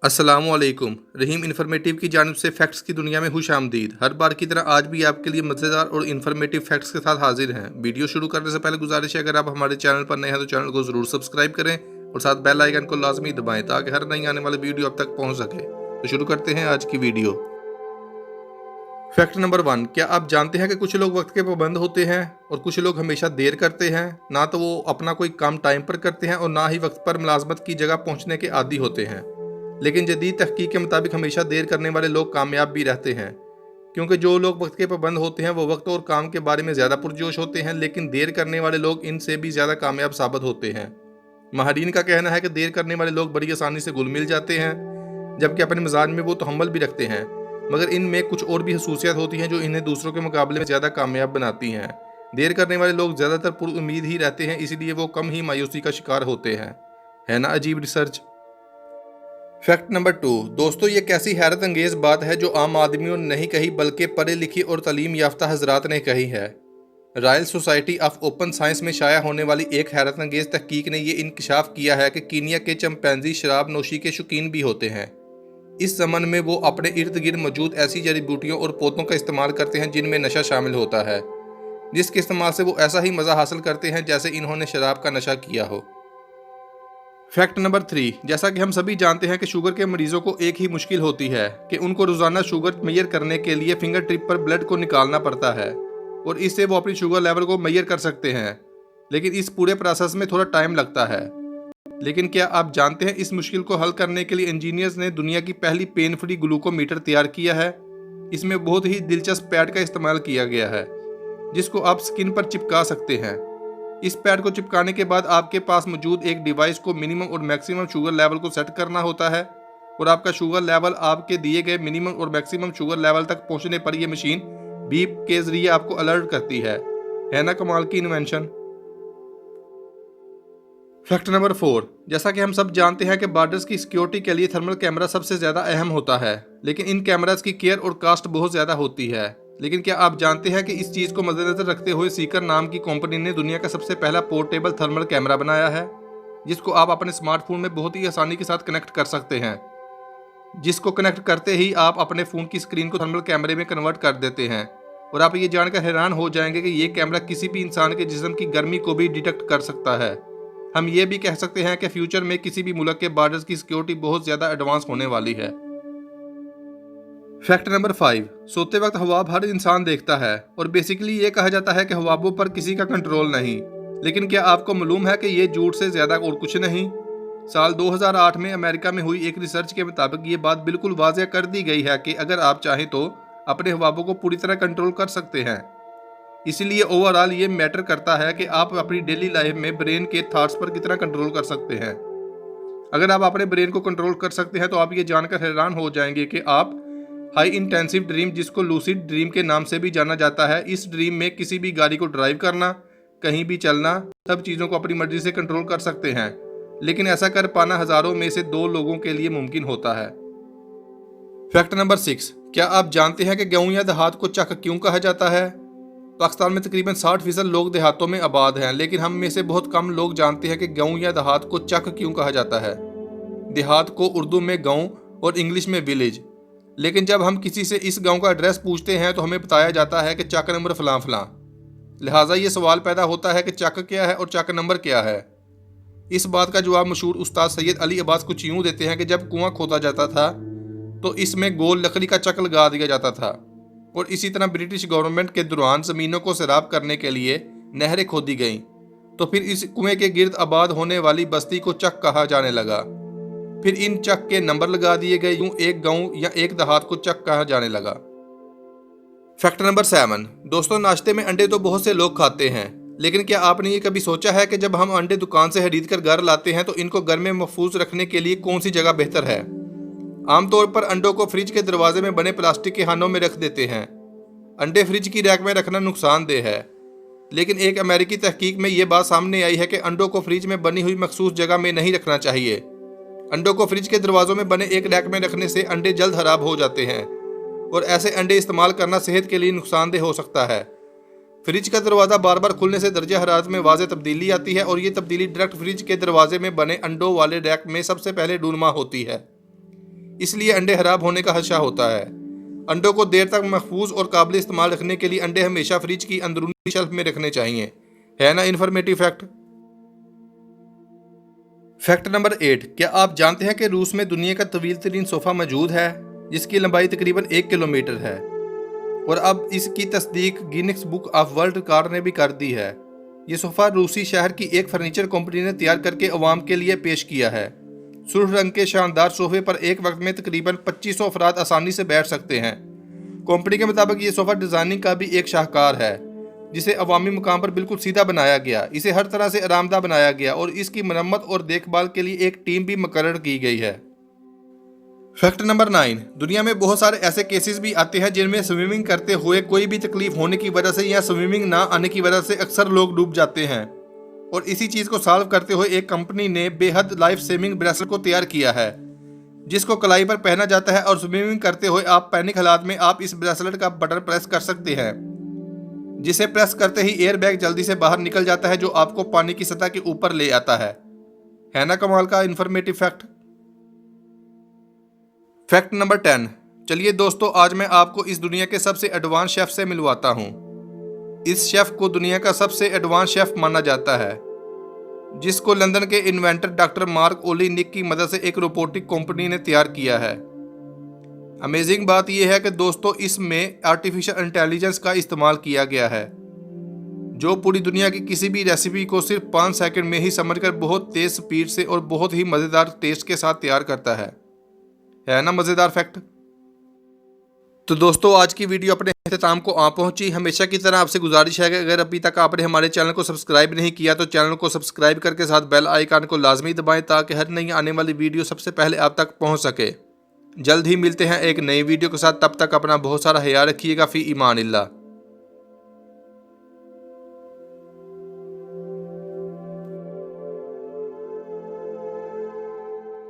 अस्सलामुअलैकुम। रहीम इन्फॉर्मेटिव की जानिब से फैक्ट्स की दुनिया में खुश आमदीद। हर बार की तरह आज भी आपके लिए मज़ेदार और इन्फॉर्मेटिव फैक्ट्स के साथ हाजिर हैं। वीडियो शुरू करने से पहले गुजारिश है, अगर आप हमारे चैनल पर नए हैं तो चैनल को ज़रूर सब्सक्राइब करें और साथ बेल आइकन को लाजमी दबाएं ताकि हर नई आने वाली वीडियो आप तक पहुंच सके। तो शुरू करते हैं आज की वीडियो। फैक्ट नंबर 1, क्या आप जानते हैं कि कुछ लोग वक्त के पाबंद होते हैं और कुछ लोग हमेशा देर करते हैं। ना तो वो अपना कोई काम टाइम पर करते हैं और ना ही वक्त पर मुलाजमत की जगह पहुंचने के आदी होते हैं। लेकिन जदीद तहकीक के मुताबिक हमेशा देर करने वाले लोग कामयाब भी रहते हैं, क्योंकि जो लोग वक्त के पाबंद होते हैं वो वक्त और काम के बारे में ज़्यादा पुरजोश होते हैं, लेकिन देर करने वाले लोग इनसे भी ज़्यादा कामयाब साबित होते हैं। माहरीन का कहना है कि देर करने वाले लोग बड़ी आसानी से घुल मिल जाते हैं, जबकि अपने मिजाज में वो तहम्मुल भी रखते हैं, मगर इनमें कुछ और भी खसूसियात होती हैं जो इन्हें दूसरों के मुकाबले में ज़्यादा कामयाब बनाती हैं। देर करने वाले लोग ज़्यादातर पुरुद ही रहते हैं, इसीलिए वो कम ही मायूसी का शिकार होते हैं। है ना अजीब रिसर्च। फैक्ट नंबर 2, दोस्तों ये कैसी हैरत अंगेज बात है जो आम आदमियों ने नहीं कही बल्कि पढ़े लिखी और तालीम याफ्ता हजरात ने कही है। Royal society of open science में शाया होने वाली एक हैरत अंगेज तहकीक ने यह इंकशाफ किया है कि कीनिया के चंपैंजी शराब नोशी के शौकीन भी होते हैं। इस ज़मन में वो अपने इर्द गिर्द मौजूद ऐसी जड़ी बूटियों और पौधों का इस्तेमाल करते हैं जिनमें नशा शामिल होता है, जिसके इस्तेमाल से वो ऐसा ही मज़ा हासिल करते हैं जैसे इन्होंने शराब का नशा किया हो। फैक्ट नंबर 3, जैसा कि हम सभी जानते हैं कि शुगर के मरीजों को एक ही मुश्किल होती है कि उनको रोज़ाना शुगर मेजर करने के लिए फिंगर टिप पर ब्लड को निकालना पड़ता है और इससे वो अपनी शुगर लेवल को मेजर कर सकते हैं, लेकिन इस पूरे प्रोसेस में थोड़ा टाइम लगता है। लेकिन क्या आप जानते हैं इस मुश्किल को हल करने के लिए इंजीनियर्स ने दुनिया की पहली पेन फ्री ग्लूकोमीटर तैयार किया है। इसमें बहुत ही दिलचस्प पैड का इस्तेमाल किया गया है जिसको आप स्किन पर चिपका सकते हैं। इस पैड को चिपकाने के बाद आपके पास मौजूद एक डिवाइस को मिनिमम और मैक्सिमम शुगर लेवल को सेट करना होता है और आपका शुगर लेवल आपके दिए गए मिनिमम और मैक्सिमम शुगर लेवल तक पहुंचने पर यह मशीन बीप के जरिए आपको अलर्ट करती है ना कमाल की इन्वेंशन। फैक्ट नंबर 4, जैसा कि हम सब जानते हैं कि बॉर्डर्स की सिक्योरिटी के लिए थर्मल कैमरा सबसे ज़्यादा अहम होता है, लेकिन इन कैमरास की केयर और कास्ट बहुत ज़्यादा होती है। लेकिन क्या आप जानते हैं कि इस चीज़ को मद्देनजर रखते हुए सीकर नाम की कंपनी ने दुनिया का सबसे पहला पोर्टेबल थर्मल कैमरा बनाया है, जिसको आप अपने स्मार्टफोन में बहुत ही आसानी के साथ कनेक्ट कर सकते हैं। जिसको कनेक्ट करते ही आप अपने फ़ोन की स्क्रीन को थर्मल कैमरे में कन्वर्ट कर देते हैं और आप ये जानकर हैरान हो जाएंगे कि ये कैमरा किसी भी इंसान के जिस्म की गर्मी को भी डिटेक्ट कर सकता है। हम ये भी कह सकते हैं कि फ्यूचर में किसी भी मुल्क के बॉर्डर्स की सिक्योरिटी बहुत ज़्यादा एडवांस होने वाली है। फैक्ट नंबर 5, सोते वक्त ख्वाब हर इंसान देखता है और बेसिकली ये कहा जाता है कि ख्वाबों पर किसी का कंट्रोल नहीं, लेकिन क्या आपको मालूम है कि ये झूठ से ज़्यादा और कुछ नहीं। साल 2008 में अमेरिका में हुई एक रिसर्च के मुताबिक ये बात बिल्कुल वाज़ेह कर दी गई है कि अगर आप चाहें तो अपने ख्वाबों को पूरी तरह कंट्रोल कर सकते हैं। इसीलिए ओवरऑल ये मैटर करता है कि आप अपनी डेली लाइफ में ब्रेन के थॉट्स पर कितना कंट्रोल कर सकते हैं। अगर आप अपने ब्रेन को कंट्रोल कर सकते हैं तो आप ये जानकर हैरान हो जाएंगे कि आप हाई इंटेंसिव ड्रीम, जिसको लूसिड ड्रीम के नाम से भी जाना जाता है, इस ड्रीम में किसी भी गाड़ी को ड्राइव करना, कहीं भी चलना, सब चीज़ों को अपनी मर्जी से कंट्रोल कर सकते हैं। लेकिन ऐसा कर पाना हज़ारों में से 2 लोगों के लिए मुमकिन होता है। फैक्ट नंबर 6, क्या आप जानते हैं कि गाँव या देहात को चक क्यों कहा जाता है। पाकिस्तान में तकरीबन 60% लोग देहातों में आबाद हैं, लेकिन हम में से बहुत कम लोग जानते हैं कि गांव या देहात को चक क्यों कहा जाता है। देहात को उर्दू में गांव और इंग्लिश में विलेज, लेकिन जब हम किसी से इस गांव का एड्रेस पूछते हैं तो हमें बताया जाता है कि चक नंबर फलां फलां। लिहाजा ये सवाल पैदा होता है कि चक क्या है और चक नंबर क्या है। इस बात का जवाब मशहूर उस्ताद सैयद अली अब्बास कुछ यूँ देते हैं कि जब कुआं खोदा जाता था तो इसमें गोल लकड़ी का चक लगा दिया जाता था और इसी तरह ब्रिटिश गवर्नमेंट के दौरान ज़मीनों को सैराब करने के लिए नहरें खोदी गईं, तो फिर इस कुएं के गिर्द आबाद होने वाली बस्ती को चक कहा जाने लगा। फिर इन चक के नंबर लगा दिए गए, यूं एक गांव या एक देहात को चक कहा जाने लगा। फैक्ट नंबर 7, दोस्तों नाश्ते में अंडे तो बहुत से लोग खाते हैं, लेकिन क्या आपने ये कभी सोचा है कि जब हम अंडे दुकान से खरीद कर घर लाते हैं तो इनको घर में महफूज रखने के लिए कौन सी जगह बेहतर है। आमतौर पर अंडों को फ्रिज के दरवाजे में बने प्लास्टिक के खानों में रख देते हैं। अंडे फ्रिज की रैक में रखना नुकसानदेह है, लेकिन एक अमेरिकी तहकीक में ये बात सामने आई है कि अंडों को फ्रिज में बनी हुई मखसूस जगह में नहीं रखना चाहिए। अंडों को फ्रिज के दरवाजों में बने एक रैक में रखने से अंडे जल्द खराब हो जाते हैं और ऐसे अंडे इस्तेमाल करना सेहत के लिए नुकसानदेह हो सकता है। फ्रिज का दरवाज़ा बार बार खुलने से दर्जा हरारत में वाज़ेह तब्दीली आती है और ये तब्दीली डायरेक्ट फ्रिज के दरवाजे में बने अंडों वाले रैक में सबसे पहले डूनमा होती है। इसलिए अंडे खराब होने का खदशा होता है। अंडों को देर तक महफूज और काबिल इस्तेमाल रखने के लिए अंडे हमेशा फ्रिज की अंदरूनी शेल्फ में रखने चाहिए। है ना इन्फॉर्मेटिव फैक्ट। फैक्ट नंबर 8, क्या आप जानते हैं कि रूस में दुनिया का तवील तरीन सोफा मौजूद है जिसकी लंबाई तकरीबन 1 किलोमीटर है, और अब इसकी तस्दीक Guinness book of world record ने भी कर दी है। ये सोफा रूसी शहर की एक फर्नीचर कंपनी ने तैयार करके अवाम के लिए पेश किया है। सुर्ख रंग के शानदार सोफे पर एक वक्त में तकरीबन 2500 अफराद आसानी से बैठ सकते हैं। कंपनी के मुताबिक ये सोफा डिजाइनिंग का भी एक शाहकार है, जिसे अवामी मुकाम पर बिल्कुल सीधा बनाया गया। इसे हर तरह से आरामदाह बनाया गया और इसकी मरम्मत और देखभाल के लिए एक टीम भी मुकर्रर की गई है। फैक्ट नंबर 9, दुनिया में बहुत सारे ऐसे केसेस भी आते हैं जिनमें स्विमिंग करते हुए कोई भी तकलीफ होने की वजह से या स्विमिंग ना आने की वजह से अक्सर लोग डूब जाते हैं, और इसी चीज़ को सॉल्व करते हुए एक कंपनी ने बेहद लाइफ सेविंग ब्रेसलेट को तैयार किया है, जिसको कलाई पर पहना जाता है और स्विमिंग करते हुए आप पैनिक हालात में आप इस ब्रेसलेट का बटन प्रेस कर सकते हैं, जिसे प्रेस करते ही एयर बैग जल्दी से बाहर निकल जाता है जो आपको पानी की सतह के ऊपर ले आता है। ना कमाल का इन्फॉर्मेटिव फैक्ट। फैक्ट नंबर 10, चलिए दोस्तों, आज मैं आपको इस दुनिया के सबसे एडवांस शेफ से मिलवाता हूँ। इस शेफ को दुनिया का सबसे एडवांस शेफ माना जाता है, जिसको लंदन के इन्वेंटर डॉक्टर मार्क ओलिनिक की मदद से एक रोबोटिक कंपनी ने तैयार किया है। अमेजिंग बात यह है कि दोस्तों, इसमें आर्टिफिशियल इंटेलिजेंस का इस्तेमाल किया गया है, जो पूरी दुनिया की किसी भी रेसिपी को सिर्फ 5 सेकंड में ही समझकर बहुत तेज स्पीड से और बहुत ही मज़ेदार टेस्ट के साथ तैयार करता है ना मज़ेदार फैक्ट। तो दोस्तों, आज की वीडियो अपने अख्ताम को आ पहुंची। हमेशा की तरह आपसे गुजारिश है कि अगर अभी तक आपने हमारे चैनल को सब्सक्राइब नहीं किया तो चैनल को सब्सक्राइब करके साथ बेल आइकन को लाजमी दबाएं, ताकि हर नई आने वाली वीडियो सबसे पहले आप तक पहुंच सके। जल्द ही मिलते हैं एक नई वीडियो के साथ, तब तक अपना बहुत सारा ख्याल रखिएगा। फ़ी ईमान अल्लाह।